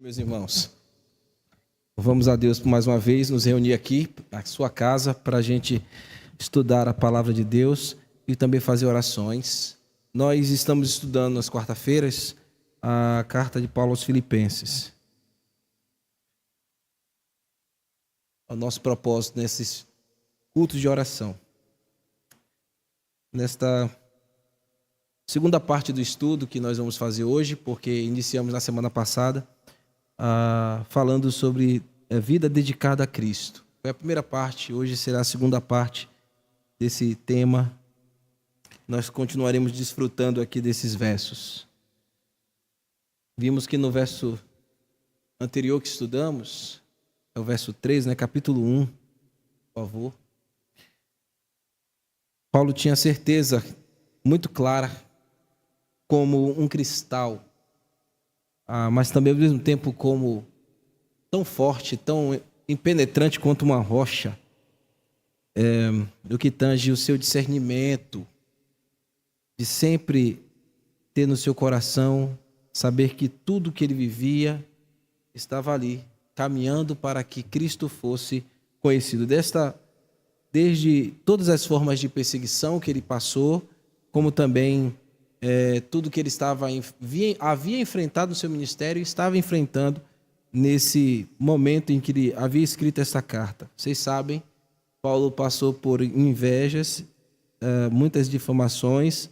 Meus irmãos, vamos a Deus por mais uma vez nos reunir aqui na sua casa para a gente estudar a palavra de Deus e também fazer orações. Nós estamos estudando nas quarta-feiras a carta de Paulo aos Filipenses. O nosso propósito nesses cultos de oração. Nesta segunda parte do estudo que nós vamos fazer hoje, porque iniciamos na semana passada, falando sobre a vida dedicada a Cristo. Foi a primeira parte, hoje será a segunda parte desse tema. Nós continuaremos desfrutando aqui desses versos. Vimos que no verso anterior que estudamos, é o verso 3, capítulo 1, por favor. Paulo tinha certeza muito clara, como um cristal, mas também ao mesmo tempo como tão forte, tão impenetrante quanto uma rocha, do que tange o seu discernimento, de sempre ter no seu coração, saber que tudo que ele vivia estava ali, caminhando para que Cristo fosse conhecido. Desde todas as formas de perseguição que ele passou, como também tudo que ele havia enfrentado no seu ministério e estava enfrentando nesse momento em que ele havia escrito essa carta. Vocês sabem, Paulo passou por invejas, muitas difamações,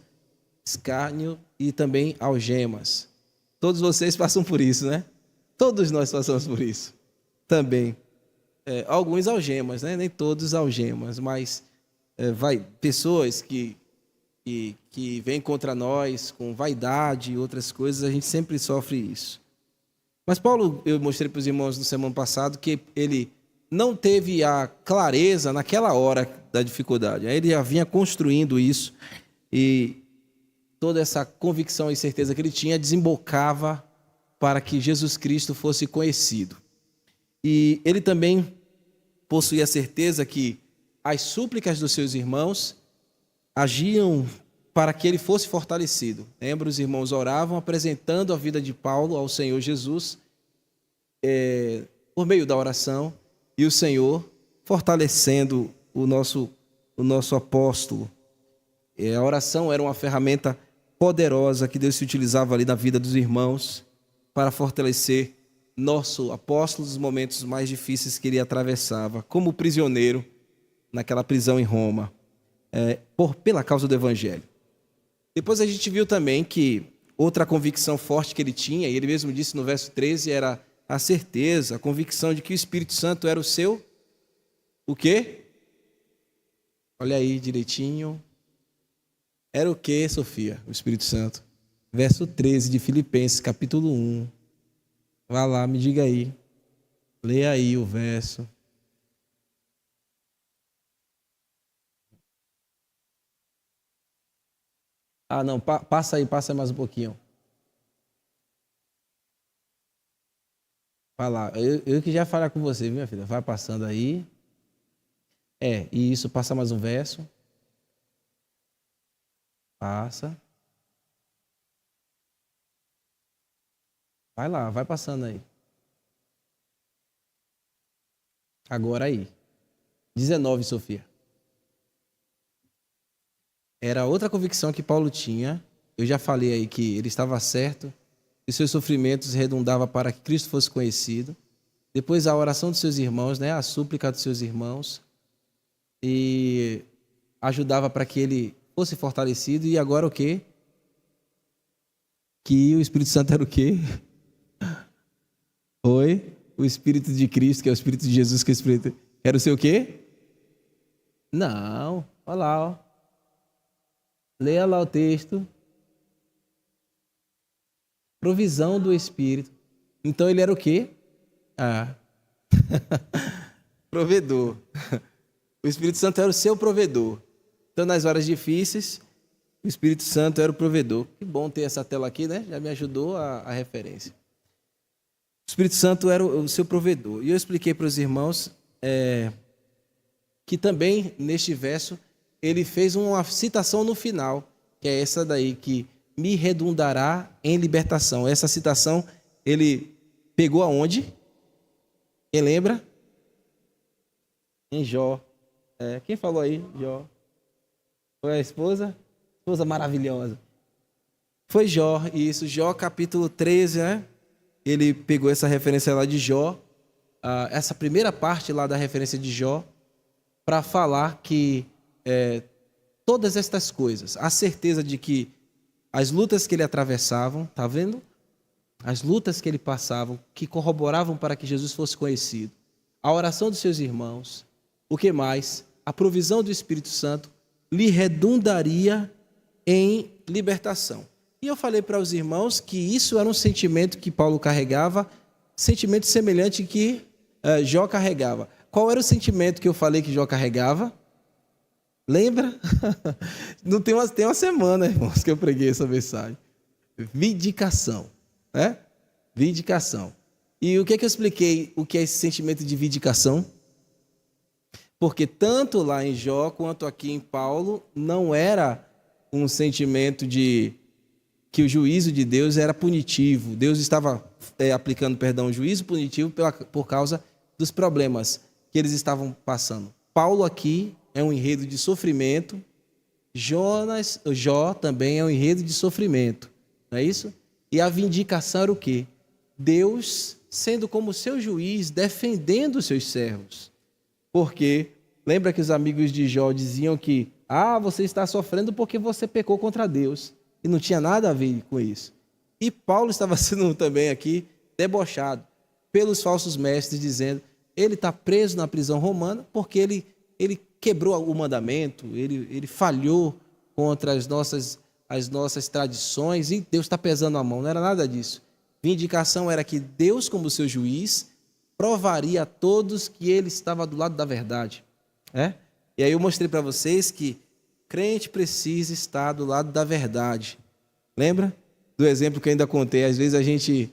escárnio e também algemas. Todos vocês passam por isso, né? Todos nós passamos por isso também. Alguns algemas, né? Nem todos algemas, mas pessoas que vêm contra nós com vaidade e outras coisas, a gente sempre sofre isso. Mas Paulo, eu mostrei para os irmãos no semana passado que ele não teve a clareza naquela hora da dificuldade. Aí ele já vinha construindo isso e toda essa convicção e certeza que ele tinha desembocava para que Jesus Cristo fosse conhecido. E ele também possuía a certeza que as súplicas dos seus irmãos agiam para que ele fosse fortalecido. Lembra, os irmãos oravam apresentando a vida de Paulo ao Senhor Jesus por meio da oração e o Senhor fortalecendo o nosso apóstolo. A oração era uma ferramenta poderosa que Deus se utilizava ali na vida dos irmãos para fortalecer nosso apóstolo nos momentos mais difíceis que ele atravessava, como prisioneiro naquela prisão em Roma. Pela causa do Evangelho. Depois a gente viu também que outra convicção forte que ele tinha, e ele mesmo disse no verso 13, era a certeza, a convicção de que o Espírito Santo era o seu... O quê? Olha aí direitinho. Era o quê, Sofia? O Espírito Santo. Verso 13 de Filipenses, capítulo 1. Vá lá, me diga aí. Leia aí o verso. Não, passa aí mais um pouquinho. Vai lá, eu que já falar com você, viu, minha filha? Vai passando aí. Isso, passa mais um verso. Passa. Vai lá, vai passando aí. Agora aí. 19, Sofia. Era outra convicção que Paulo tinha. Eu já falei aí que ele estava certo, que seus sofrimentos redundavam para que Cristo fosse conhecido. Depois a oração dos seus irmãos, a súplica dos seus irmãos, e ajudava para que ele fosse fortalecido. E agora o quê? Que o Espírito Santo era o quê? Oi? O Espírito de Cristo, que é o Espírito de Jesus, que é o Espírito... Era o seu quê? Não. Olha lá, ó. Leia lá o texto. Provisão do Espírito. Então ele era o quê? Provedor. O Espírito Santo era o seu provedor. Então nas horas difíceis, o Espírito Santo era o provedor. Que bom ter essa tela aqui, né? Já me ajudou a referência. O Espírito Santo era o seu provedor. E eu expliquei para os irmãos que também neste verso ele fez uma citação no final, que é essa daí, que me redundará em libertação. Essa citação ele pegou aonde? Quem lembra? Em Jó. Quem falou aí? Jó. Foi a esposa? Esposa maravilhosa. Foi Jó, isso. Jó capítulo 13, né? Ele pegou essa referência lá de Jó, essa primeira parte lá da referência de Jó, para falar que todas estas coisas, a certeza de que as lutas que ele atravessavam, tá vendo? As lutas que ele passava, que corroboravam para que Jesus fosse conhecido, a oração dos seus irmãos, o que mais? A provisão do Espírito Santo lhe redundaria em libertação. E eu falei para os irmãos que isso era um sentimento que Paulo carregava, sentimento semelhante que Jó carregava. Qual era o sentimento que eu falei que Jó carregava? Lembra? Não tem uma semana, irmãos, que eu preguei essa mensagem. Vindicação. Vindicação. E o que eu expliquei o que é esse sentimento de vindicação? Porque tanto lá em Jó quanto aqui em Paulo não era um sentimento de que o juízo de Deus era punitivo. Deus estava aplicando, o juízo punitivo por causa dos problemas que eles estavam passando. Paulo aqui é um enredo de sofrimento. Jó também é um enredo de sofrimento. Não é isso? E a vindicação era o quê? Deus sendo como seu juiz, defendendo os seus servos. Porque, lembra que os amigos de Jó diziam que você está sofrendo porque você pecou contra Deus. E não tinha nada a ver com isso. E Paulo estava sendo também aqui debochado pelos falsos mestres, dizendo ele está preso na prisão romana porque ele quebrou o mandamento, ele falhou contra as nossas tradições e Deus está pesando a mão. Não era nada disso. Vindicação era que Deus, como seu juiz, provaria a todos que ele estava do lado da verdade. E aí eu mostrei para vocês que crente precisa estar do lado da verdade. Lembra do exemplo que eu ainda contei? Às vezes a gente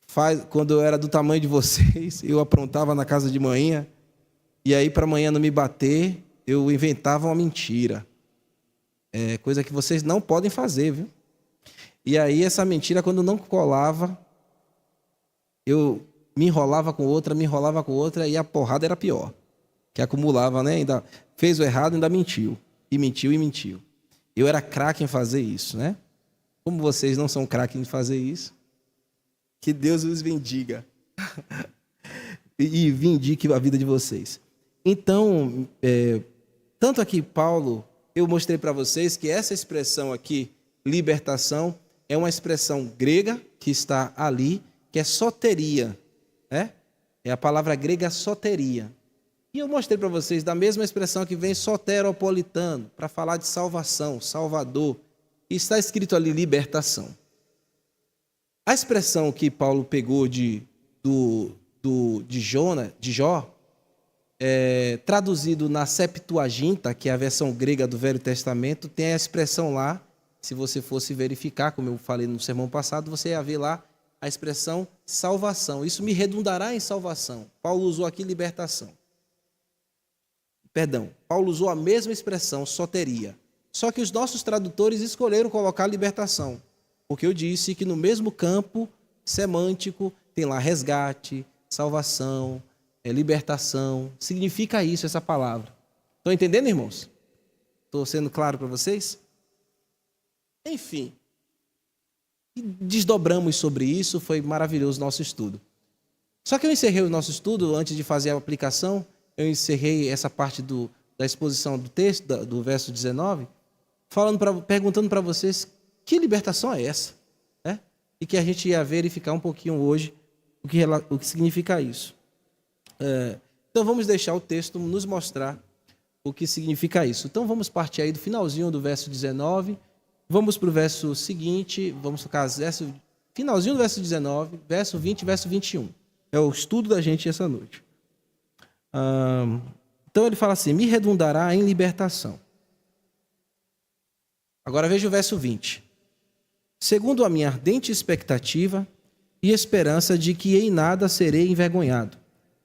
faz, quando eu era do tamanho de vocês, eu aprontava na casa de manhã, e aí para amanhã não me bater, eu inventava uma mentira. Coisa que vocês não podem fazer, viu? E aí essa mentira, quando não colava, eu me enrolava com outra, e a porrada era pior. Que acumulava, né? Ainda fez o errado, ainda mentiu. E mentiu. Eu era craque em fazer isso, né? Como vocês não são craque em fazer isso, que Deus os bendiga. E vindique a vida de vocês. Então, tanto aqui, Paulo, eu mostrei para vocês que essa expressão aqui, libertação, é uma expressão grega que está ali, que é soteria. É a palavra grega soteria. E eu mostrei para vocês da mesma expressão que vem soteropolitano, para falar de salvação, salvador. E está escrito ali libertação. A expressão que Paulo pegou de Jó, traduzido na Septuaginta, que é a versão grega do Velho Testamento, tem a expressão lá, se você fosse verificar, como eu falei no sermão passado, você ia ver lá a expressão salvação. Isso me redundará em salvação. Paulo usou aqui libertação. Paulo usou a mesma expressão, soteria. Só que os nossos tradutores escolheram colocar libertação, porque eu disse que no mesmo campo semântico tem lá resgate, salvação, libertação. Significa isso, essa palavra. Estão entendendo, irmãos? Estou sendo claro para vocês? Enfim, desdobramos sobre isso, foi maravilhoso o nosso estudo. Só que eu encerrei o nosso estudo, antes de fazer a aplicação, eu encerrei essa parte da exposição do texto, do verso 19, perguntando para vocês que libertação é essa, né? E que a gente ia verificar um pouquinho hoje o que significa isso. Então vamos deixar o texto nos mostrar o que significa isso. Então vamos partir aí do finalzinho do verso 19, vamos para o verso seguinte, vamos tocar finalzinho do verso 19, verso 20 e verso 21. É o estudo da gente essa noite. Então ele fala assim: me redundará em libertação. Agora veja o verso 20. Segundo a minha ardente expectativa e esperança de que em nada serei envergonhado,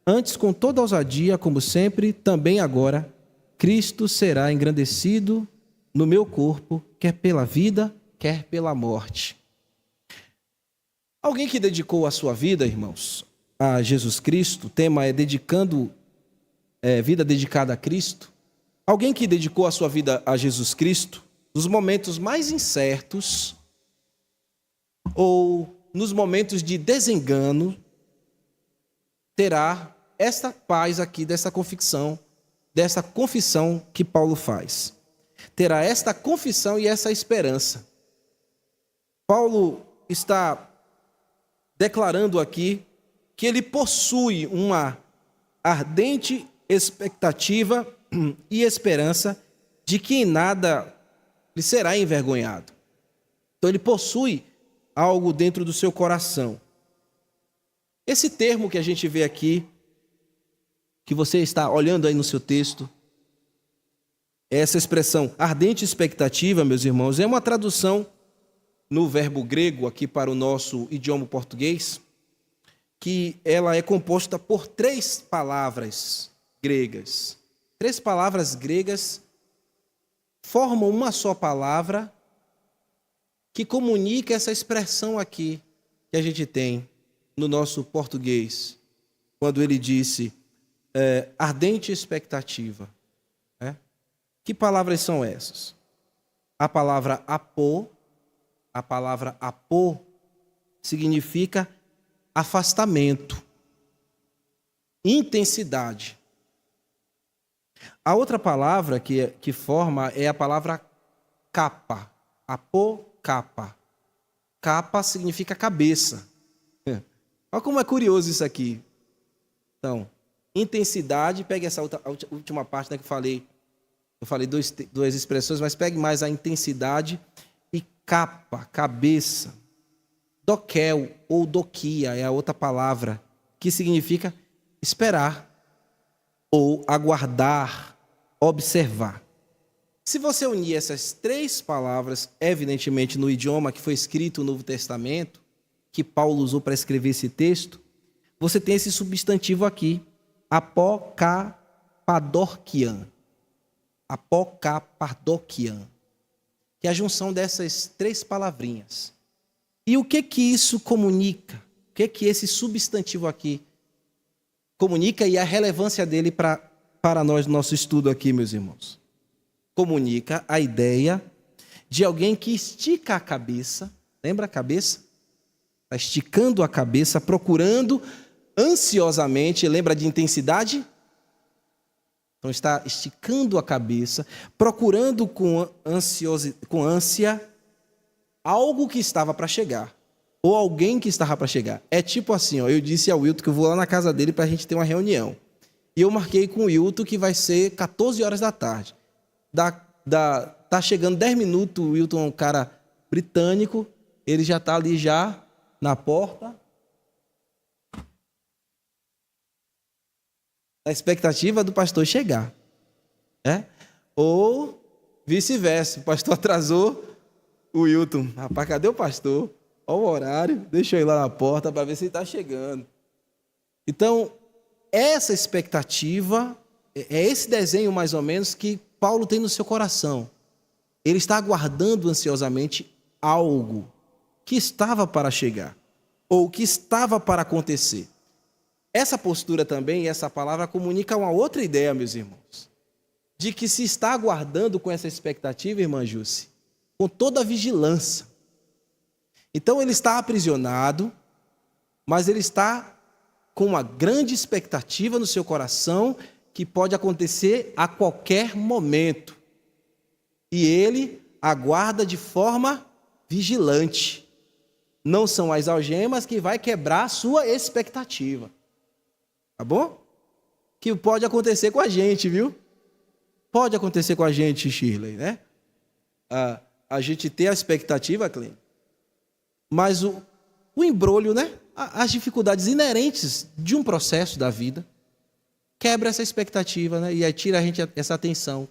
antes com toda ousadia, como sempre, também agora, Cristo será engrandecido no meu corpo, quer pela vida, quer pela morte. Alguém que dedicou a sua vida, irmãos, a Jesus Cristo, o tema é vida dedicada a Cristo. Alguém que dedicou a sua vida a Jesus Cristo, nos momentos mais incertos, ou nos momentos de desengano, terá esta paz aqui, dessa confissão que Paulo faz. Terá esta confissão e essa esperança. Paulo está declarando aqui que ele possui uma ardente expectativa e esperança de que em nada lhe será envergonhado. Então ele possui algo dentro do seu coração. Esse termo que a gente vê aqui, que você está olhando aí no seu texto, essa expressão ardente expectativa, meus irmãos, é uma tradução no verbo grego aqui para o nosso idioma português, que ela é composta por 3 palavras gregas. 3 palavras gregas formam uma só palavra que comunica essa expressão aqui que a gente tem no nosso português, quando ele disse ardente expectativa. Que palavras são essas? A palavra apô significa afastamento, intensidade. A outra palavra que forma é a palavra capa, apocapa. Capa significa cabeça. Olha como é curioso isso aqui. Então, intensidade, pegue essa última parte, né, que eu falei duas expressões, mas pegue mais a intensidade e capa, cabeça. Doquel ou doquia é a outra palavra, que significa esperar ou aguardar, observar. Se você unir essas 3 palavras, evidentemente no idioma que foi escrito no Novo Testamento, que Paulo usou para escrever esse texto, você tem esse substantivo aqui, apocapadorquian. Apocapadorquian, que é a junção dessas 3 palavrinhas. E o que isso comunica? O que esse substantivo aqui comunica e a relevância dele para nós, no nosso estudo aqui, meus irmãos? Comunica a ideia de alguém que estica a cabeça, lembra a cabeça? Está esticando a cabeça, procurando ansiosamente, lembra de intensidade? Então está esticando a cabeça, procurando com ânsia algo que estava para chegar, ou alguém que estava para chegar. É tipo assim, eu disse ao Wilton que eu vou lá na casa dele para a gente ter uma reunião. E eu marquei com o Wilton que vai ser 14 horas da tarde. Tá chegando 10 minutos, o Wilton é um cara britânico, ele já está ali já na porta, na expectativa do pastor chegar. Ou vice-versa, o pastor atrasou, o Wilton, rapaz, cadê o pastor? Olha o horário, deixa eu ir lá na porta para ver se ele está chegando. Então, essa expectativa, é esse desenho mais ou menos que Paulo tem no seu coração. Ele está aguardando ansiosamente algo que estava para chegar, ou que estava para acontecer. Essa postura também, essa palavra, comunica uma outra ideia, meus irmãos, de que se está aguardando com essa expectativa, irmã Jússi, com toda a vigilância. Então ele está aprisionado, mas ele está com uma grande expectativa no seu coração que pode acontecer a qualquer momento. E ele aguarda de forma vigilante. Não são as algemas que vai quebrar a sua expectativa. Tá bom? Que pode acontecer com a gente, viu? Pode acontecer com a gente, Shirley, né? A gente tem a expectativa, Clênio, mas o embrulho, né? As dificuldades inerentes de um processo da vida quebra essa expectativa, né? E aí tira a gente essa atenção.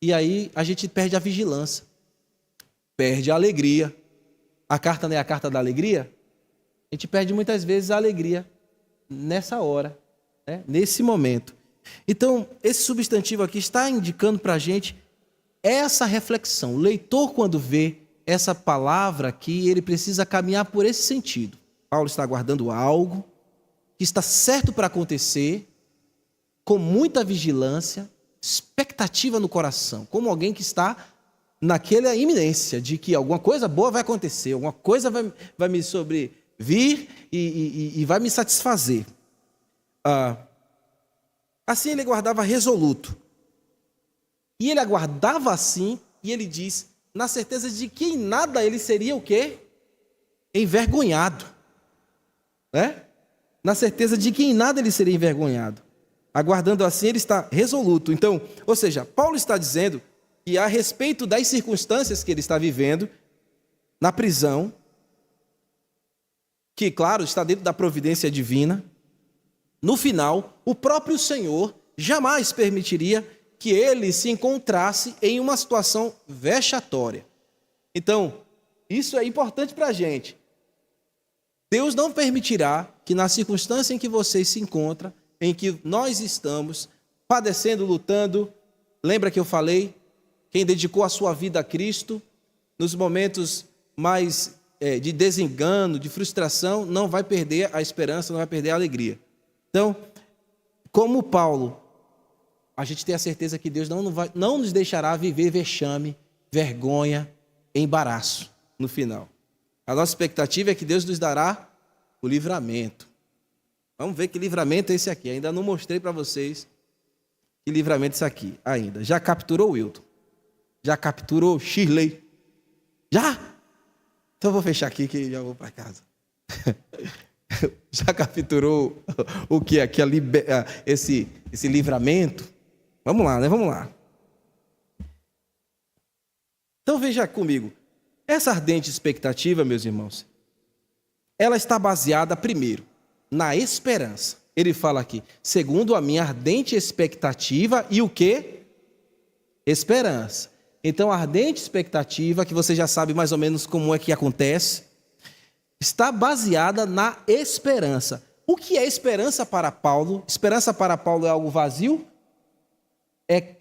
E aí a gente perde a vigilância, perde a alegria. A carta não é a carta da alegria? A gente perde muitas vezes a alegria nessa hora, né? Nesse momento. Então, esse substantivo aqui está indicando para a gente essa reflexão. O leitor, quando vê essa palavra aqui, ele precisa caminhar por esse sentido. Paulo está aguardando algo que está certo para acontecer, com muita vigilância, expectativa no coração, como alguém que está naquela iminência de que alguma coisa boa vai acontecer, alguma coisa vai me sobrevir e vai me satisfazer. Assim ele aguardava resoluto. E ele aguardava assim, e ele diz, na certeza de que em nada ele seria o quê? Envergonhado. Né? Na certeza de que em nada ele seria envergonhado. Aguardando assim, ele está resoluto. Então, ou seja, Paulo está dizendo que a respeito das circunstâncias que ele está vivendo, na prisão, que, claro, está dentro da providência divina, no final, o próprio Senhor jamais permitiria que ele se encontrasse em uma situação vexatória. Então, isso é importante para a gente. Deus não permitirá que na circunstância em que você se encontra, em que nós estamos padecendo, lutando, lembra que eu falei? Quem dedicou a sua vida a Cristo, nos momentos mais de desengano, de frustração, não vai perder a esperança, não vai perder a alegria. Então, como Paulo, a gente tem a certeza que Deus não nos deixará viver vexame, vergonha, embaraço no final. A nossa expectativa é que Deus nos dará o livramento. Vamos ver que livramento é esse aqui. Ainda não mostrei para vocês que livramento é esse aqui ainda. Já capturou o Wilton? Já capturou Shirley? Já? Então eu vou fechar aqui que já vou para casa. Já capturou o que aqui? Esse livramento? Vamos lá, né? Vamos lá. Então veja comigo. Essa ardente expectativa, meus irmãos, ela está baseada, primeiro, na esperança. Ele fala aqui, segundo a minha ardente expectativa e o quê? Esperança. Então, a ardente expectativa, que você já sabe mais ou menos como é que acontece, está baseada na esperança. O que é esperança para Paulo? Esperança para Paulo é algo vazio? É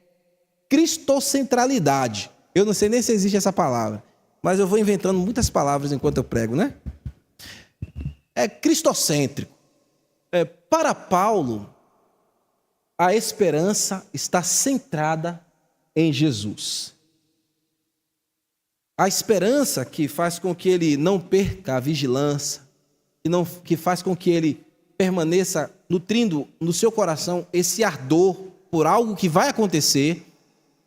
cristocentralidade. Eu não sei nem se existe essa palavra, mas eu vou inventando muitas palavras enquanto eu prego, né? É cristocêntrico. Para Paulo, a esperança está centrada em Jesus. A esperança que faz com que ele não perca a vigilância, que faz com que ele permaneça nutrindo no seu coração esse ardor por algo que vai acontecer,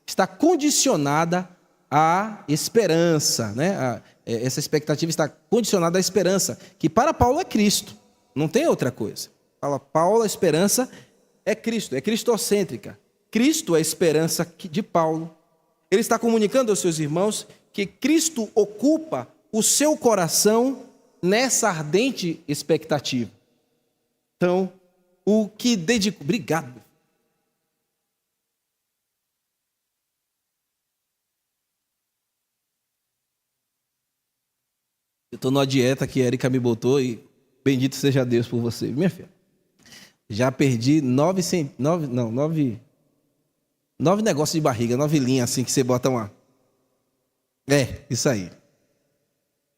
está condicionada à esperança, né? Essa expectativa está condicionada à esperança, que para Paulo é Cristo, não tem outra coisa. Para Paulo a esperança é Cristo, é cristocêntrica. Cristo é a esperança de Paulo. Ele está comunicando aos seus irmãos que Cristo ocupa o seu coração nessa ardente expectativa. Então, o que dedicou... Obrigado. Eu estou numa dieta que a Erika me botou e bendito seja Deus por você, minha filha. Já perdi 9 negócios de barriga, 9 linhas assim que você bota uma... isso aí.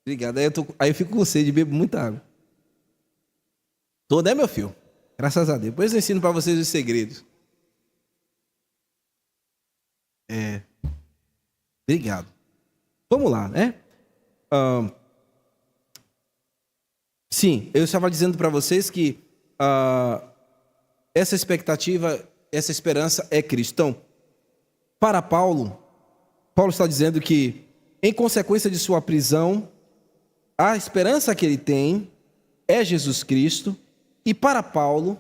Obrigado. Aí eu fico com sede, bebo muita água. Tô, né, meu filho? Graças a Deus. Depois eu ensino para vocês os segredos. Obrigado. Vamos lá, né? Sim, eu estava dizendo para vocês que essa expectativa, essa esperança é Cristo. Então, para Paulo está dizendo que, em consequência de sua prisão, a esperança que ele tem é Jesus Cristo. E para Paulo,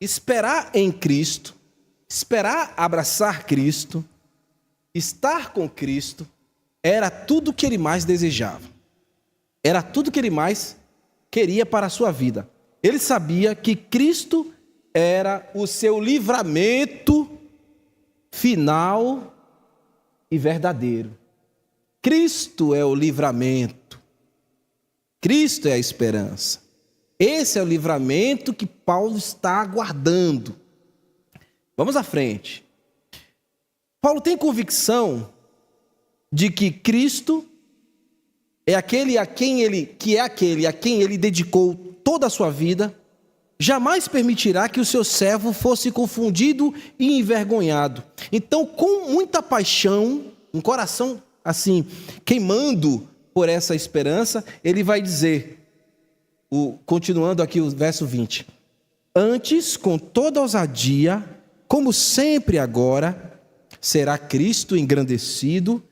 esperar em Cristo, esperar abraçar Cristo, estar com Cristo, era tudo que ele mais desejava. Era tudo que ele mais queria para a sua vida. Ele sabia que Cristo era o seu livramento final e verdadeiro. Cristo é o livramento. Cristo é a esperança. Esse é o livramento que Paulo está aguardando. Vamos à frente. Paulo tem convicção de que Cristo aquele a quem ele dedicou toda a sua vida, jamais permitirá que o seu servo fosse confundido e envergonhado. Então, com muita paixão, um coração assim, queimando por essa esperança, ele vai dizer, continuando aqui o verso 20: antes, com toda ousadia, como sempre agora, será Cristo engrandecido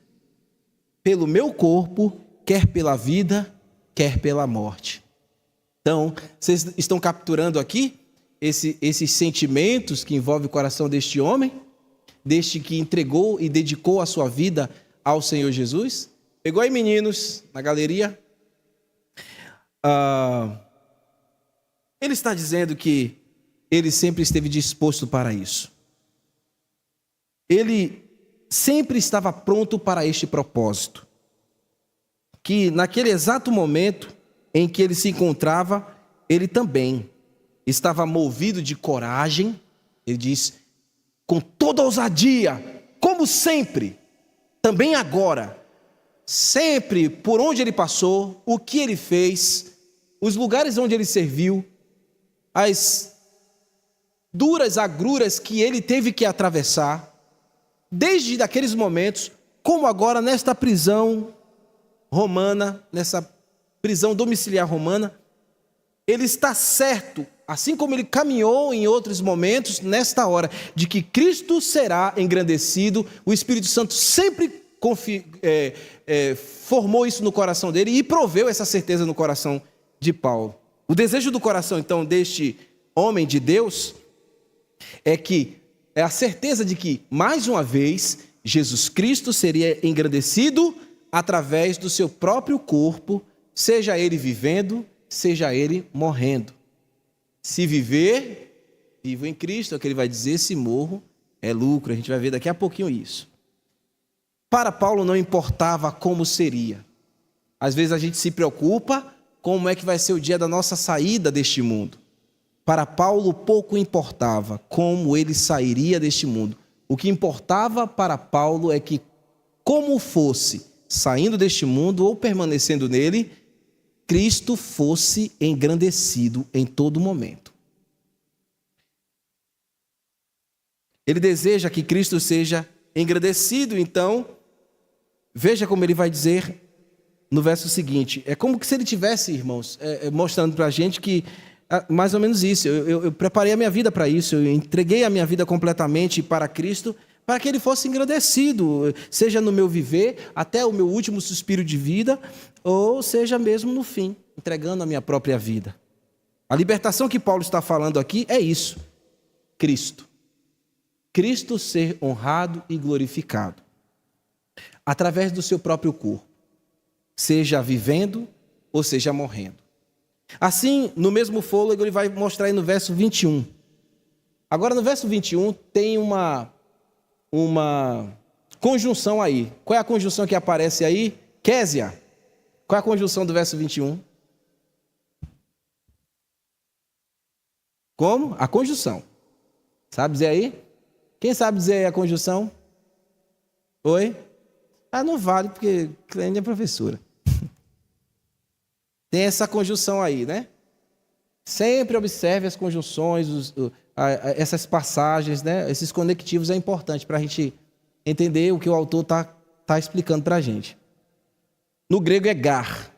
pelo meu corpo, quer pela vida, quer pela morte. Então, vocês estão capturando aqui esses sentimentos que envolvem o coração deste homem, deste que entregou e dedicou a sua vida ao Senhor Jesus? Pegou aí, meninos, na galeria? Ele está dizendo que ele sempre esteve disposto para isso. Ele sempre estava pronto para este propósito. Que naquele exato momento em que ele se encontrava, ele também estava movido de coragem. Ele diz, com toda ousadia, como sempre, também agora, sempre por onde ele passou, o que ele fez, os lugares onde ele serviu, as duras agruras que ele teve que atravessar, desde aqueles momentos, como agora nesta prisão romana, nessa prisão domiciliar romana, ele está certo, assim como ele caminhou em outros momentos, nesta hora, de que Cristo será engrandecido. O Espírito Santo sempre formou isso no coração dele e proveu essa certeza no coração de Paulo. O desejo do coração, então, deste homem de Deus é a certeza de que, mais uma vez, Jesus Cristo seria engrandecido através do seu próprio corpo, seja ele vivendo, seja ele morrendo. Se viver, vivo em Cristo, é o que ele vai dizer, se morro, é lucro. A gente vai ver daqui a pouquinho isso. Para Paulo não importava como seria. Às vezes a gente se preocupa como é que vai ser o dia da nossa saída deste mundo. Para Paulo pouco importava como ele sairia deste mundo. O que importava para Paulo é que, como fosse, saindo deste mundo ou permanecendo nele, Cristo fosse engrandecido em todo momento. Ele deseja que Cristo seja engrandecido, então, veja como ele vai dizer no verso seguinte. É como se ele tivesse, irmãos, mostrando para a gente que, mais ou menos isso, eu preparei a minha vida para isso, eu entreguei a minha vida completamente para Cristo, para que ele fosse engrandecido, seja no meu viver, até o meu último suspiro de vida, ou seja mesmo no fim, entregando a minha própria vida. A libertação que Paulo está falando aqui é isso, Cristo. Cristo ser honrado e glorificado, através do seu próprio corpo, seja vivendo ou seja morrendo. Assim, no mesmo fôlego, ele vai mostrar aí no verso 21. Agora, no verso 21, tem uma conjunção aí. Qual é a conjunção que aparece aí? Késia. Qual é a conjunção do verso 21? Como? A conjunção. Sabe dizer aí? Quem sabe dizer aí a conjunção? Oi? Não vale, porque Clênia é professora. Tem essa conjunção aí, né? Sempre observe as conjunções, essas passagens, né? Esses conectivos é importante para a gente entender o que o autor está explicando para a gente. No grego é gar.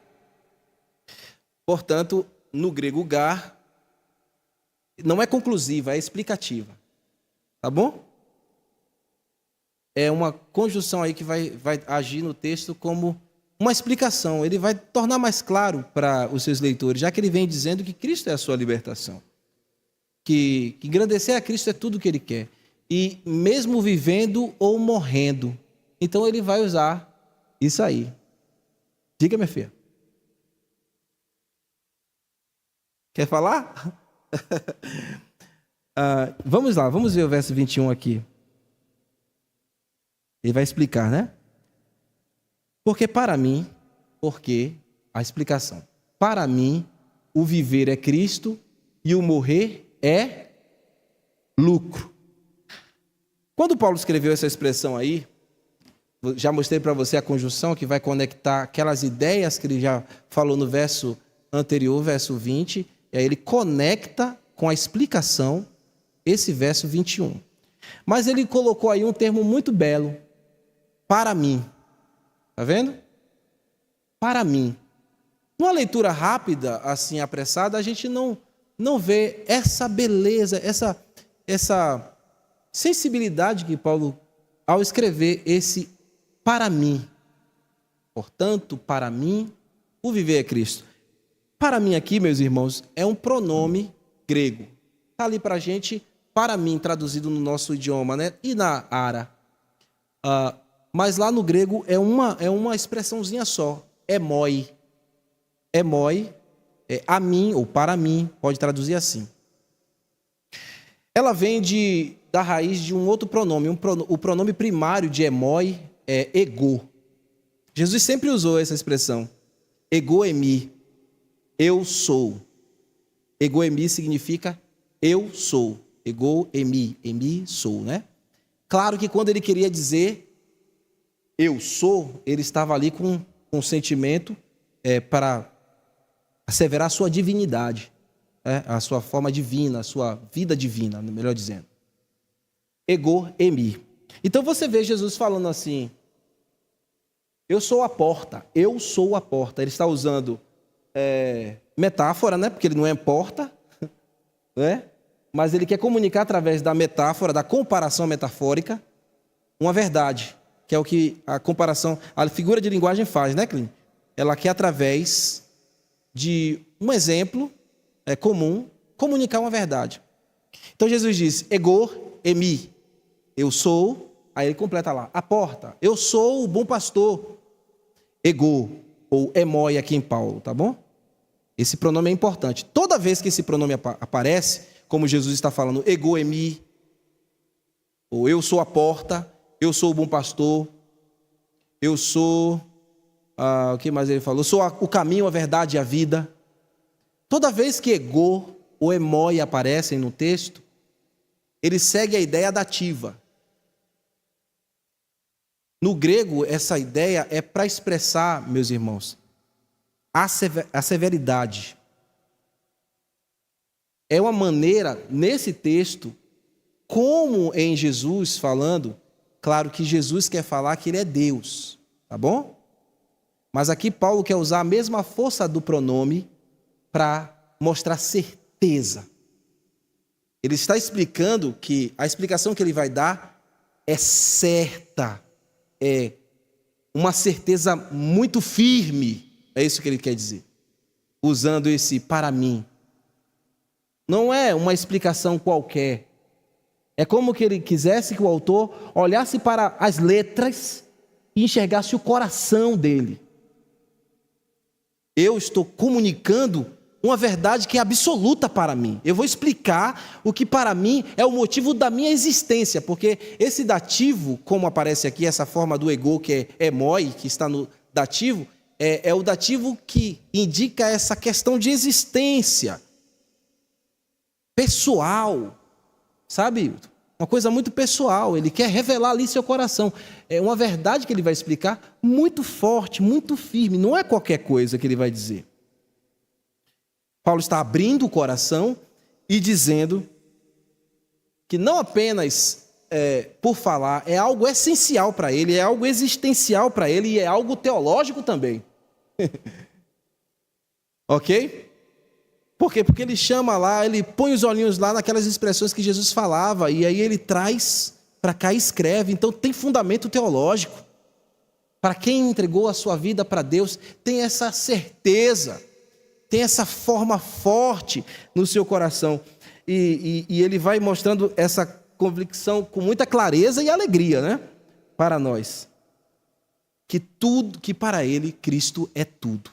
Portanto, no grego gar não é conclusiva, é explicativa. Tá bom? É uma conjunção aí que vai agir no texto como uma explicação. Ele vai tornar mais claro para os seus leitores, já que ele vem dizendo que Cristo é a sua libertação. Que engrandecer a Cristo é tudo o que ele quer. E mesmo vivendo ou morrendo. Então ele vai usar isso aí. Diga, minha filha. Quer falar? Vamos lá, vamos ver o verso 21 aqui. Ele vai explicar, né? A explicação. Para mim, o viver é Cristo e o morrer é lucro. Quando Paulo escreveu essa expressão aí, Já mostrei para você a conjunção que vai conectar aquelas ideias que ele já falou no verso anterior, verso 20, e aí ele conecta com a explicação esse verso 21. Mas ele colocou aí um termo muito belo, para mim. Está vendo? Para mim. Numa leitura rápida, assim, apressada, a gente não vê essa beleza, essa sensibilidade que Paulo, ao escrever esse para mim. Portanto, para mim, o viver é Cristo. Para mim aqui, meus irmãos, é um pronome grego. Está ali para a gente, para mim, traduzido no nosso idioma, né? E na ara. Mas lá no grego é uma expressãozinha só. Emoi. Emoi é a mim ou para mim, pode traduzir assim. Ela vem da raiz de um outro pronome. O pronome primário de emoi é ego. Jesus sempre usou essa expressão. Ego emi. Eu sou. Ego emi significa eu sou. Ego emi. Emi sou, né? Claro que quando ele queria dizer eu sou, ele estava ali com um sentimento para asseverar a sua divindade, a sua forma divina, a sua vida divina, melhor dizendo. Ego emi. Então você vê Jesus falando assim, eu sou a porta, eu sou a porta. Ele está usando metáfora, né? Porque ele não é porta, né? Mas ele quer comunicar através da metáfora, da comparação metafórica, uma verdade, que é o que a comparação, a figura de linguagem faz, né, Clínio? Ela quer, através de um exemplo comum, comunicar uma verdade. Então Jesus diz, ego emi, eu sou, aí ele completa lá, a porta, eu sou o bom pastor, ego, ou emoi aqui em Paulo, tá bom? Esse pronome é importante. Toda vez que esse pronome aparece, como Jesus está falando, ego emi, ou eu sou a porta, eu sou o bom pastor, eu sou, o que mais ele falou? Eu sou o caminho, a verdade e a vida. Toda vez que ego ou emoi aparecem no texto, ele segue a ideia dativa. No grego, essa ideia é para expressar, meus irmãos, a severidade. É uma maneira, nesse texto, como em Jesus falando, claro que Jesus quer falar que ele é Deus, tá bom? Mas aqui Paulo quer usar a mesma força do pronome para mostrar certeza. Ele está explicando que a explicação que ele vai dar é certa, é uma certeza muito firme, é isso que ele quer dizer, usando esse para mim. Não é uma explicação qualquer. É como que ele quisesse que o autor olhasse para as letras e enxergasse o coração dele. Eu estou comunicando uma verdade que é absoluta para mim. Eu vou explicar o que para mim é o motivo da minha existência, porque esse dativo, como aparece aqui, essa forma do ego que é emoi, que está no dativo, é o dativo que indica essa questão de existência pessoal, sabe? Uma coisa muito pessoal, ele quer revelar ali seu coração. É uma verdade que ele vai explicar muito forte, muito firme, não é qualquer coisa que ele vai dizer. Paulo está abrindo o coração e dizendo que não apenas por falar, é algo essencial para ele, é algo existencial para ele e é algo teológico também. Ok? Por quê? Porque ele chama lá, ele põe os olhinhos lá naquelas expressões que Jesus falava, e aí ele traz para cá e escreve. Então tem fundamento teológico. Para quem entregou a sua vida para Deus, tem essa certeza, tem essa forma forte no seu coração. E ele vai mostrando essa convicção com muita clareza e alegria, né? Para nós. Que para ele, Cristo é tudo.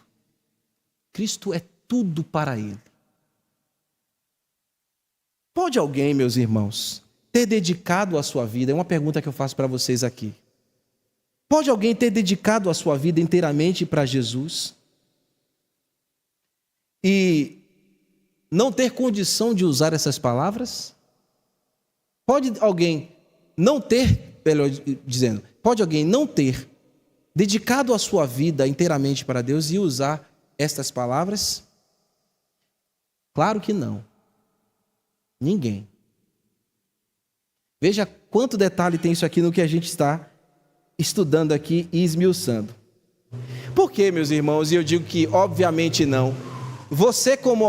Cristo é tudo para ele. Pode alguém, meus irmãos, ter dedicado a sua vida? É uma pergunta que eu faço para vocês aqui. Pode alguém ter dedicado a sua vida inteiramente para Jesus e não ter condição de usar essas palavras? Pode alguém não ter melhor dizendo, pode alguém não ter dedicado a sua vida inteiramente para Deus e usar estas palavras? Claro que não. Ninguém. Veja quanto detalhe tem isso aqui no que a gente está estudando aqui e esmiuçando. Por quê, meus irmãos? E eu digo que obviamente não. Você como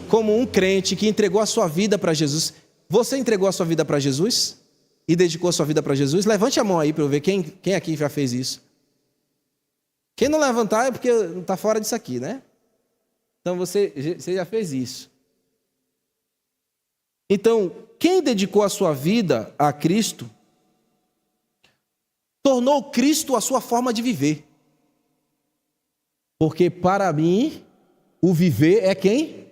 como um crente que entregou a sua vida para Jesus, você entregou a sua vida para Jesus? E dedicou a sua vida para Jesus? Levante a mão aí para eu ver quem aqui já fez isso. Quem não levantar é porque está fora disso aqui, né? Então você já fez isso. Então, quem dedicou a sua vida a Cristo, tornou Cristo a sua forma de viver. Porque para mim, o viver é quem?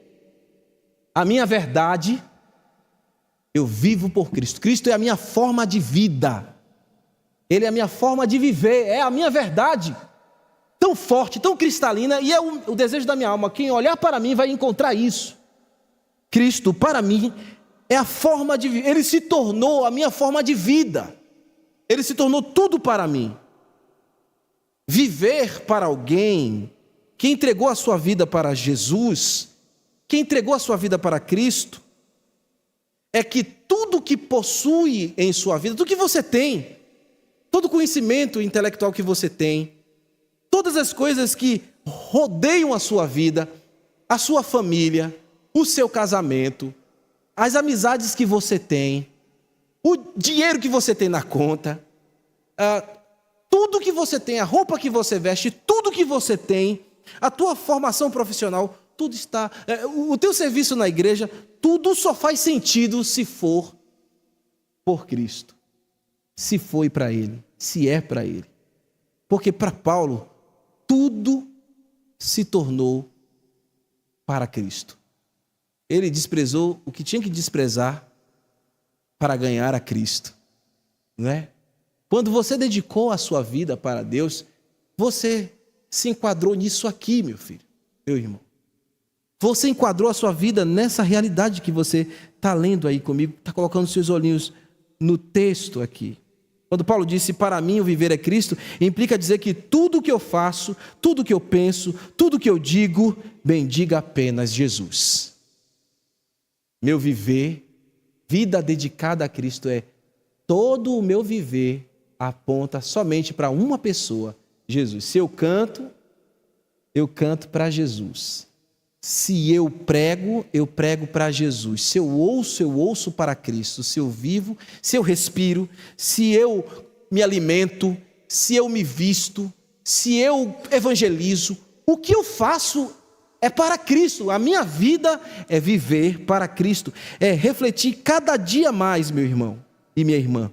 A minha verdade, eu vivo por Cristo. Cristo é a minha forma de vida. Ele é a minha forma de viver, é a minha verdade. Tão forte, tão cristalina, e é o desejo da minha alma. Quem olhar para mim vai encontrar isso. Cristo, para mim, é a forma de viver. Ele se tornou a minha forma de vida. Ele se tornou tudo para mim. Viver para alguém que entregou a sua vida para Jesus, que entregou a sua vida para Cristo, é que tudo que possui em sua vida, tudo que você tem, todo conhecimento intelectual que você tem, todas as coisas que rodeiam a sua vida, a sua família, o seu casamento, as amizades que você tem, o dinheiro que você tem na conta, tudo que você tem, a roupa que você veste, tudo que você tem, a tua formação profissional, tudo está, o teu serviço na igreja, tudo só faz sentido se for por Cristo, se foi para Ele, se é para Ele. Porque para Paulo, tudo se tornou para Cristo. Ele desprezou o que tinha que desprezar para ganhar a Cristo, não é? Quando você dedicou a sua vida para Deus, você se enquadrou nisso aqui, meu filho, meu irmão. Você enquadrou a sua vida nessa realidade que você está lendo aí comigo, está colocando seus olhinhos no texto aqui. Quando Paulo disse, para mim o viver é Cristo, implica dizer que tudo que eu faço, tudo que eu penso, tudo que eu digo, bendiga apenas Jesus. Meu viver, vida dedicada a Cristo todo o meu viver aponta somente para uma pessoa, Jesus. Se eu canto para Jesus. Se eu prego para Jesus. Se eu ouço para Cristo. Se eu vivo, se eu respiro, se eu me alimento, se eu me visto, se eu evangelizo, o que eu faço é para Cristo. A minha vida é viver para Cristo, é refletir cada dia mais, meu irmão e minha irmã,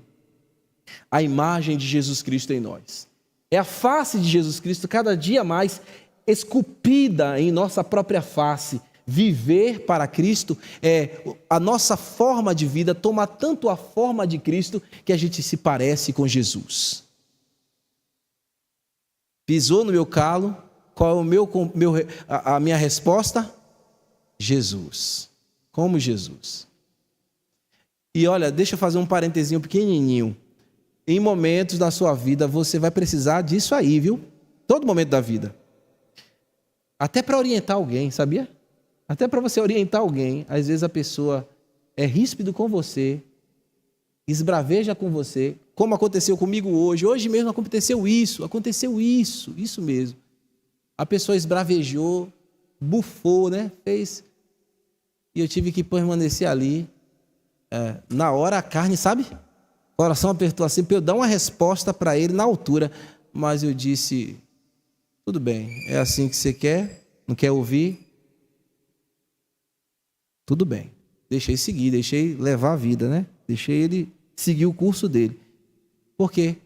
a imagem de Jesus Cristo em nós. É a face de Jesus Cristo cada dia mais esculpida em nossa própria face. Viver para Cristo é a nossa forma de vida, toma tanto a forma de Cristo que a gente se parece com Jesus. Pisou no meu calo, qual é a minha resposta? Jesus. Como Jesus. E olha, deixa eu fazer um parentezinho pequenininho. Em momentos da sua vida, você vai precisar disso aí, viu? Todo momento da vida. Até para orientar alguém, sabia? Até para você orientar alguém. Às vezes a pessoa é ríspido com você, esbraveja com você, como aconteceu comigo hoje. Hoje mesmo aconteceu isso mesmo. A pessoa esbravejou, bufou, né? Fez. E eu tive que permanecer ali. Na hora a carne, sabe? O coração apertou assim, para eu dar uma resposta para ele na altura. Mas eu disse, tudo bem, é assim que você quer? Não quer ouvir? Tudo bem. Deixei seguir, deixei levar a vida, né? Deixei ele seguir o curso dele. Por quê?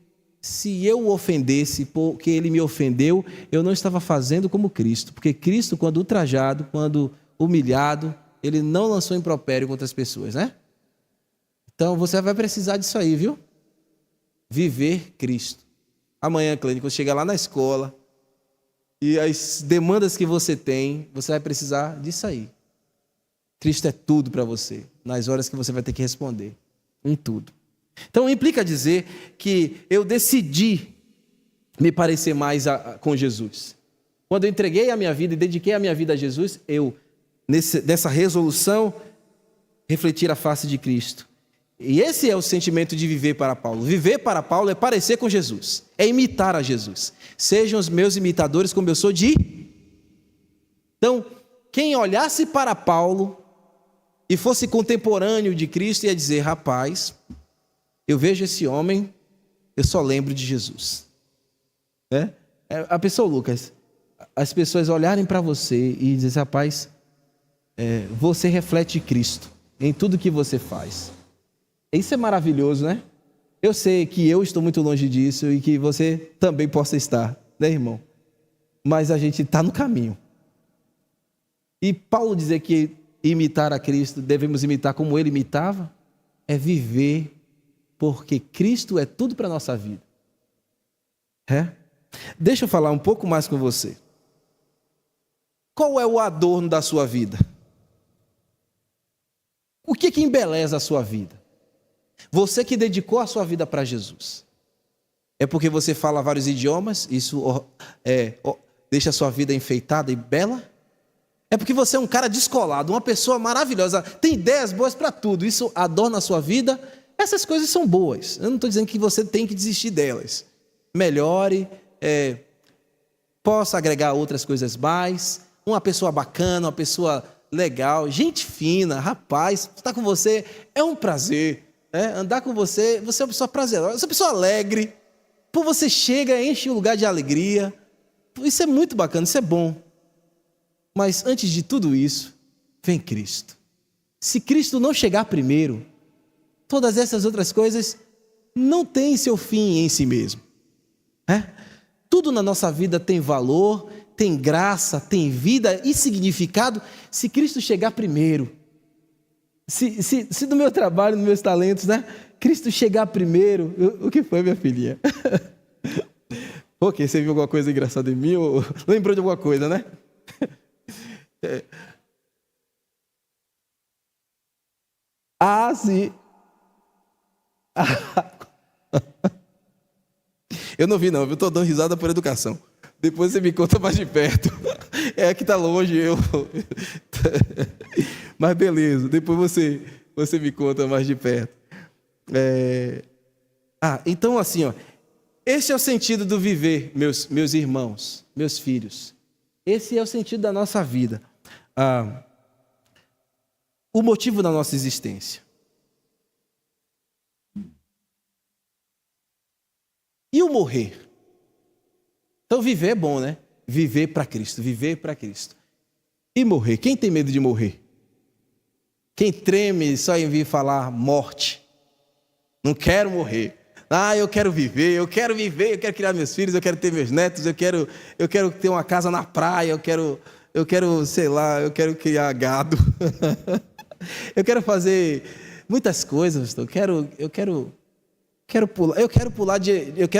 Se eu o ofendesse porque ele me ofendeu, eu não estava fazendo como Cristo. Porque Cristo, quando ultrajado, quando humilhado, ele não lançou impropério contra as pessoas, né? Então você vai precisar disso aí, viu? Viver Cristo. Amanhã, Clênio, quando chegar lá na escola e as demandas que você tem, você vai precisar disso aí. Cristo é tudo para você, nas horas que você vai ter que responder, em tudo. Então implica dizer que eu decidi me parecer mais com Jesus. Quando eu entreguei a minha vida e dediquei a minha vida a Jesus, eu, nessa resolução, refletir a face de Cristo. E esse é o sentimento de viver para Paulo. Viver para Paulo é parecer com Jesus, é imitar a Jesus. Sejam os meus imitadores como eu sou de... Então, quem olhasse para Paulo e fosse contemporâneo de Cristo ia dizer: rapaz, eu vejo esse homem, eu só lembro de Jesus. A pessoa, Lucas, as pessoas olharem para você e dizem: rapaz, você reflete Cristo em tudo que você faz. Isso é maravilhoso, né? Eu sei que eu estou muito longe disso e que você também possa estar, né, irmão? Mas a gente está no caminho. E Paulo dizer que imitar a Cristo, devemos imitar como ele imitava, é viver, porque Cristo é tudo para a nossa vida. Deixa eu falar um pouco mais com você. Qual é o adorno da sua vida? O que embeleza a sua vida? Você que dedicou a sua vida para Jesus. É porque você fala vários idiomas, isso deixa a sua vida enfeitada e bela? É porque você é um cara descolado, uma pessoa maravilhosa, tem ideias boas para tudo, isso adorna a sua vida? Essas coisas são boas, eu não estou dizendo que você tem que desistir delas. Melhore, possa agregar outras coisas mais, uma pessoa bacana, uma pessoa legal, gente fina, rapaz, estar com você é um prazer, andar com você, você é uma pessoa prazerosa, você é uma pessoa alegre, por você chega, enche o lugar de alegria, isso é muito bacana, isso é bom. Mas antes de tudo isso, vem Cristo. Se Cristo não chegar primeiro, todas essas outras coisas não têm seu fim em si mesmo. Tudo na nossa vida tem valor, tem graça, tem vida e significado se Cristo chegar primeiro. Se do meu trabalho, dos meus talentos, Cristo chegar primeiro. O que foi, minha filhinha? Ok, você viu alguma coisa engraçada em mim? Ou lembrou de alguma coisa, né? Sim. Eu não vi não, eu estou dando risada por educação. Depois você me conta mais de perto. É que está longe, mas beleza, depois você me conta mais de perto. Então assim, esse é o sentido do viver, meus irmãos, meus filhos. Esse é o sentido da nossa vida. O motivo da nossa existência. E o morrer? Então viver é bom, né? Viver para Cristo, viver para Cristo. E morrer? Quem tem medo de morrer? Quem treme só em vir falar morte? Não quero morrer. Eu quero viver, eu quero criar meus filhos, eu quero ter meus netos, eu quero ter uma casa na praia, eu quero, sei lá, eu quero criar gado. Eu quero fazer muitas coisas, eu quero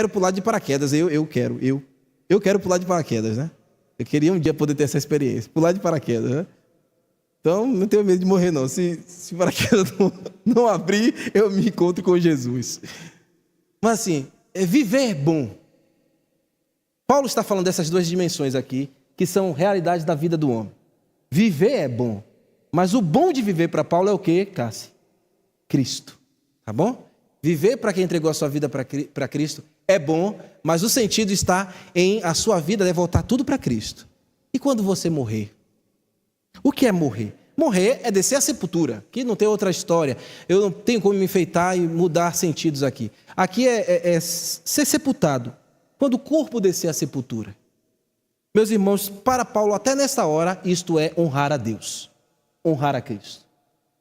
pular de paraquedas, eu quero pular de paraquedas, né? Eu queria um dia poder ter essa experiência, pular de paraquedas, né? Então, não tenho medo de morrer não, se paraquedas não abrir, eu me encontro com Jesus. Mas assim, viver é bom. Paulo está falando dessas duas dimensões aqui, que são realidades da vida do homem. Viver é bom, mas o bom de viver para Paulo é o quê, Cássio? Cristo, tá bom? Viver para quem entregou a sua vida para Cristo é bom, mas o sentido está em a sua vida deve voltar tudo para Cristo. E quando você morrer? O que é morrer? Morrer é descer à sepultura, que não tem outra história. Eu não tenho como me enfeitar e mudar sentidos aqui. Aqui é ser sepultado, quando o corpo descer à sepultura. Meus irmãos, para Paulo, até nessa hora, isto é honrar a Deus, honrar a Cristo.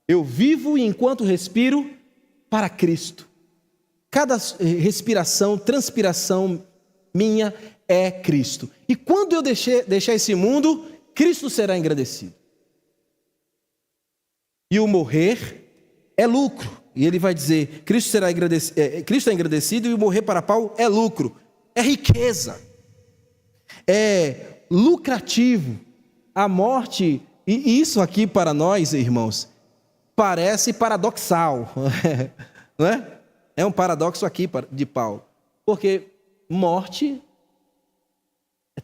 Eu vivo e enquanto respiro para Cristo. Cada respiração, transpiração minha é Cristo. E quando eu deixar esse mundo, Cristo será engrandecido. E o morrer é lucro. E ele vai dizer, Cristo é engrandecido e o morrer para Paulo é lucro. É riqueza. É lucrativo. A morte, e isso aqui para nós, irmãos, parece paradoxal. Não é? É um paradoxo aqui de Paulo, porque morte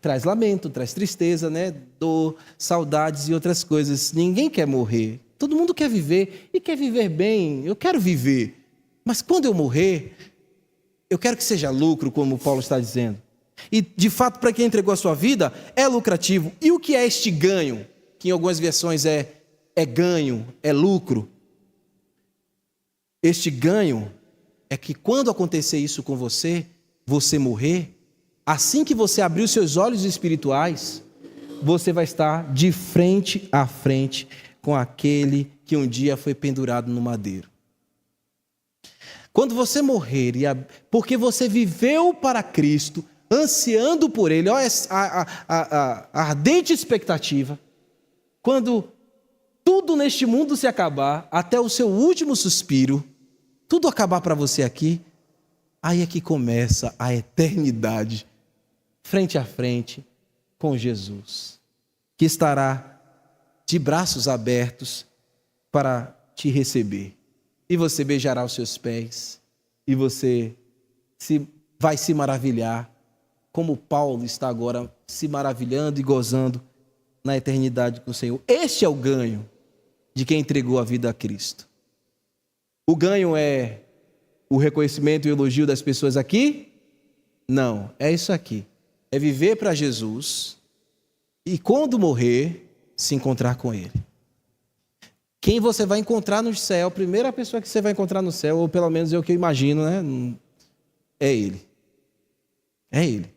traz lamento, traz tristeza, né? Dor, saudades e outras coisas. Ninguém quer morrer. Todo mundo quer viver e quer viver bem. Eu quero viver. Mas quando eu morrer, eu quero que seja lucro, como Paulo está dizendo. E, de fato, para quem entregou a sua vida, é lucrativo. E o que é este ganho? Que em algumas versões é ganho, é lucro. Este ganho é que quando acontecer isso com você, você morrer, assim que você abrir os seus olhos espirituais, você vai estar de frente a frente com aquele que um dia foi pendurado no madeiro. Quando você morrer, porque você viveu para Cristo, ansiando por Ele, olha a ardente expectativa, quando tudo neste mundo se acabar, até o seu último suspiro, tudo acabar para você aqui, aí é que começa a eternidade, frente a frente com Jesus, que estará de braços abertos para te receber. E você beijará os seus pés, e você vai se maravilhar, como Paulo está agora se maravilhando e gozando na eternidade com o Senhor. Este é o ganho de quem entregou a vida a Cristo. O ganho é o reconhecimento e o elogio das pessoas aqui? Não, é isso aqui. É viver para Jesus e quando morrer, se encontrar com Ele. Quem você vai encontrar no céu, a primeira pessoa que você vai encontrar no céu, ou pelo menos é o que eu imagino, né? É Ele. É Ele.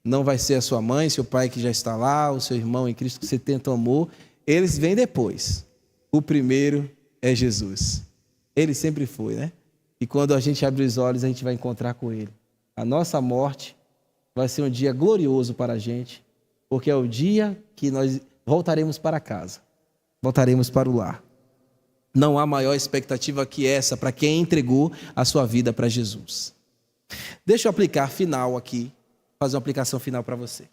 Não vai ser a sua mãe, seu pai que já está lá, o seu irmão em Cristo que você tanto amou. Eles vêm depois. O primeiro é Jesus. Ele sempre foi, né? E quando a gente abre os olhos, a gente vai encontrar com Ele. A nossa morte vai ser um dia glorioso para a gente, porque é o dia que nós voltaremos para casa. Voltaremos para o lar. Não há maior expectativa que essa para quem entregou a sua vida para Jesus. Deixa eu aplicar final aqui, fazer uma aplicação final para você.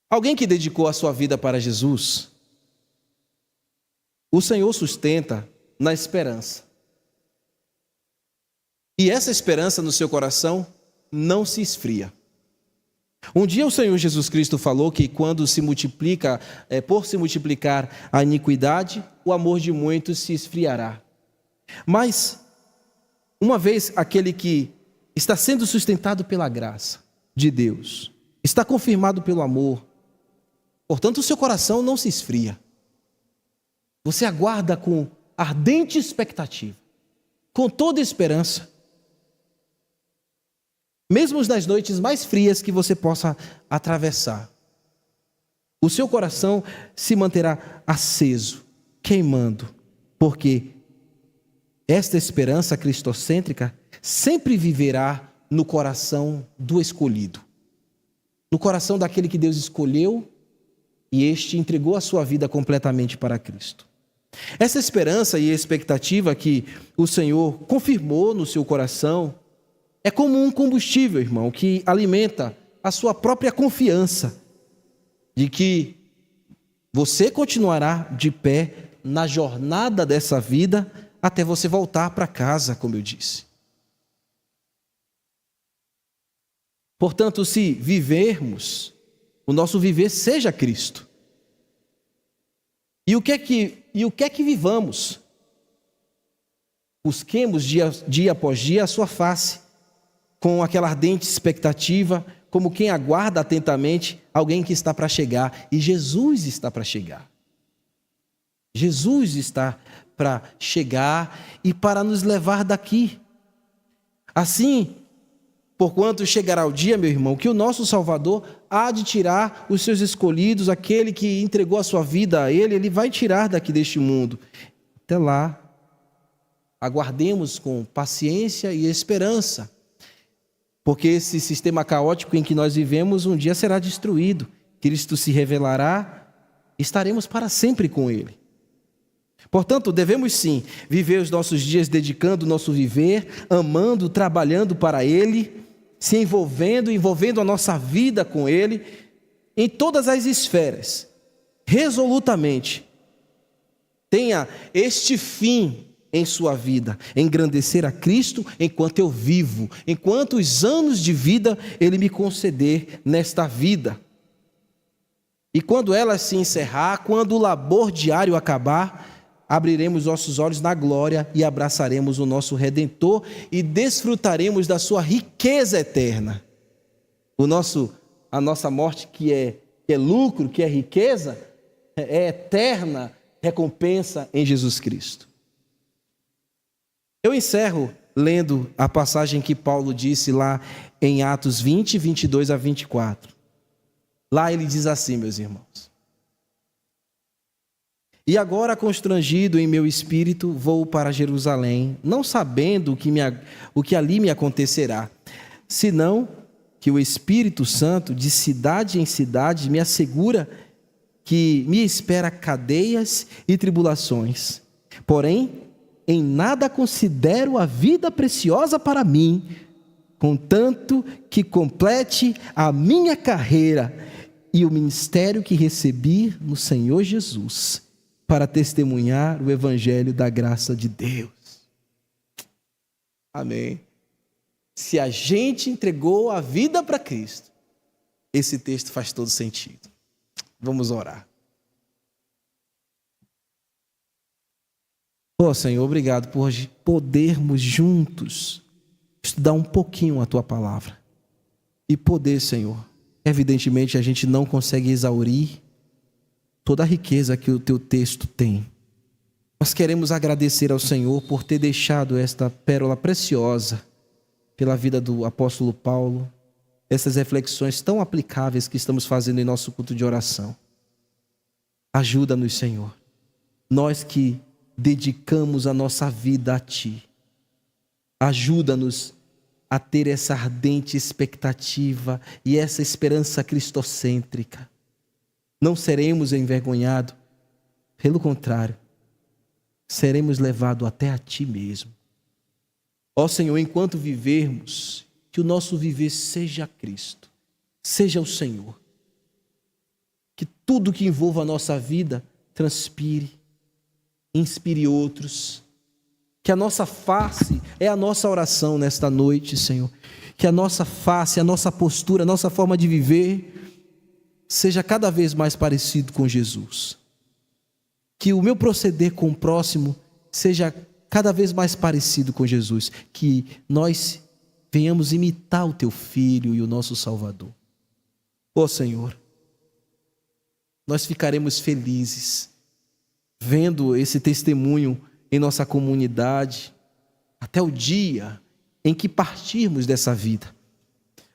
Alguém que dedicou a sua vida para Jesus, o Senhor sustenta na esperança. E essa esperança no seu coração não se esfria. Um dia o Senhor Jesus Cristo falou que quando se multiplica, por se multiplicar a iniquidade, o amor de muitos se esfriará. Mas, uma vez aquele que está sendo sustentado pela graça de Deus, está confirmado pelo amor, portanto o seu coração não se esfria. Você aguarda com ardente expectativa, com toda esperança, mesmo nas noites mais frias que você possa atravessar. O seu coração se manterá aceso, queimando, porque esta esperança cristocêntrica sempre viverá no coração do escolhido, no coração daquele que Deus escolheu e este entregou a sua vida completamente para Cristo. Essa esperança e expectativa que o Senhor confirmou no seu coração é como um combustível, irmão, que alimenta a sua própria confiança de que você continuará de pé na jornada dessa vida até você voltar para casa, como eu disse. Portanto, se vivermos, o nosso viver seja Cristo. E o que é que vivamos? Busquemos dia após dia a sua face, com aquela ardente expectativa, como quem aguarda atentamente alguém que está para chegar. E Jesus está para chegar. Jesus está para chegar e para nos levar daqui. Assim, porquanto chegará o dia, meu irmão, que o nosso Salvador há de tirar os seus escolhidos, aquele que entregou a sua vida a Ele, Ele vai tirar daqui deste mundo. Até lá, aguardemos com paciência e esperança, porque esse sistema caótico em que nós vivemos um dia será destruído. Cristo se revelará, estaremos para sempre com Ele. Portanto, devemos sim viver os nossos dias dedicando o nosso viver, amando, trabalhando para Ele, se envolvendo a nossa vida com Ele, em todas as esferas, resolutamente. Tenha este fim em sua vida, engrandecer a Cristo enquanto eu vivo, enquanto os anos de vida Ele me conceder nesta vida. E quando ela se encerrar, quando o labor diário acabar, abriremos nossos olhos na glória e abraçaremos o nosso Redentor e desfrutaremos da sua riqueza eterna. A nossa morte, que é lucro, que é riqueza, é eterna recompensa em Jesus Cristo. Eu encerro lendo a passagem que Paulo disse lá em Atos 20, 22 a 24. Lá ele diz assim, meus irmãos: e agora, constrangido em meu espírito, vou para Jerusalém, não sabendo o que ali me acontecerá, senão que o Espírito Santo, de cidade em cidade, me assegura que me espera cadeias e tribulações. Porém, em nada considero a vida preciosa para mim, contanto que complete a minha carreira e o ministério que recebi no Senhor Jesus, para testemunhar o evangelho da graça de Deus. Amém. Se a gente entregou a vida para Cristo, esse texto faz todo sentido. Vamos orar. Senhor, obrigado por podermos juntos estudar um pouquinho a Tua palavra. E poder, Senhor, evidentemente a gente não consegue exaurir toda a riqueza que o Teu texto tem. Nós queremos agradecer ao Senhor por ter deixado esta pérola preciosa pela vida do apóstolo Paulo, essas reflexões tão aplicáveis que estamos fazendo em nosso culto de oração. Ajuda-nos, Senhor, nós que dedicamos a nossa vida a Ti. Ajuda-nos a ter essa ardente expectativa e essa esperança cristocêntrica. Não seremos envergonhados, pelo contrário, seremos levados até a Ti mesmo. Ó Senhor, enquanto vivermos, que o nosso viver seja Cristo, seja o Senhor. Que tudo que envolva a nossa vida transpire, inspire outros. Que a nossa face é a nossa oração nesta noite, Senhor. Que a nossa face, a nossa postura, a nossa forma de viver seja cada vez mais parecido com Jesus. Que o meu proceder com o próximo seja cada vez mais parecido com Jesus. Que nós venhamos imitar o Teu Filho e o nosso Salvador. Ó Senhor, nós ficaremos felizes vendo esse testemunho em nossa comunidade, até o dia em que partirmos dessa vida.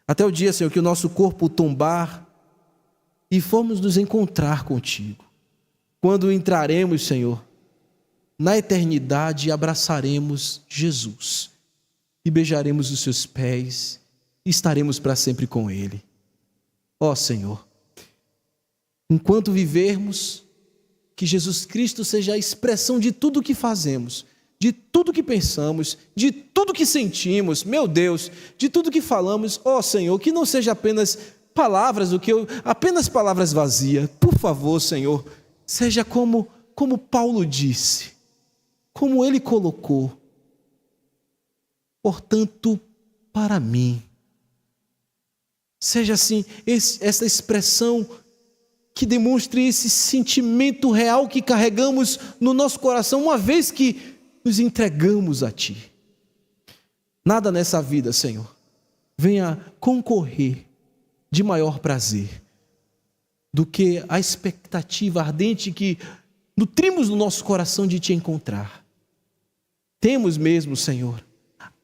Até o dia, Senhor, que o nosso corpo tombar e formos nos encontrar contigo. Quando entraremos, Senhor, na eternidade, abraçaremos Jesus e beijaremos os seus pés e estaremos para sempre com Ele. Ó Senhor, enquanto vivermos, que Jesus Cristo seja a expressão de tudo o que fazemos, de tudo que pensamos, de tudo que sentimos, meu Deus, de tudo que falamos. Ó Senhor, que não seja apenas palavras, apenas palavras vazias. Por favor, Senhor, seja como Paulo disse, como ele colocou. Portanto, para mim, seja assim, essa expressão que demonstre esse sentimento real que carregamos no nosso coração, uma vez que nos entregamos a Ti. Nada nessa vida, Senhor, venha concorrer de maior prazer do que a expectativa ardente que nutrimos no nosso coração de Te encontrar. Temos mesmo, Senhor,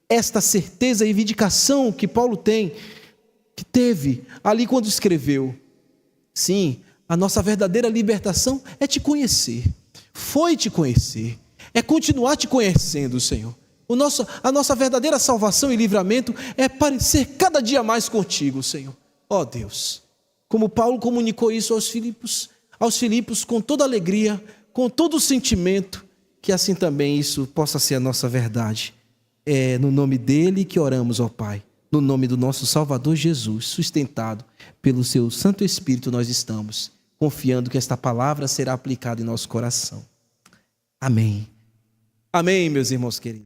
esta certeza e vindicação que Paulo que teve ali quando escreveu. Sim, a nossa verdadeira libertação é Te conhecer, foi Te conhecer, é continuar Te conhecendo, Senhor. A nossa verdadeira salvação e livramento é parecer cada dia mais contigo, Senhor. Ó Deus, como Paulo comunicou isso aos Filipos com toda alegria, com todo o sentimento, que assim também isso possa ser a nossa verdade. É no nome dele que oramos, ó Pai, no nome do nosso Salvador Jesus, sustentado pelo Seu Santo Espírito, nós estamos confiando que esta palavra será aplicada em nosso coração. Amém. Amém, meus irmãos queridos.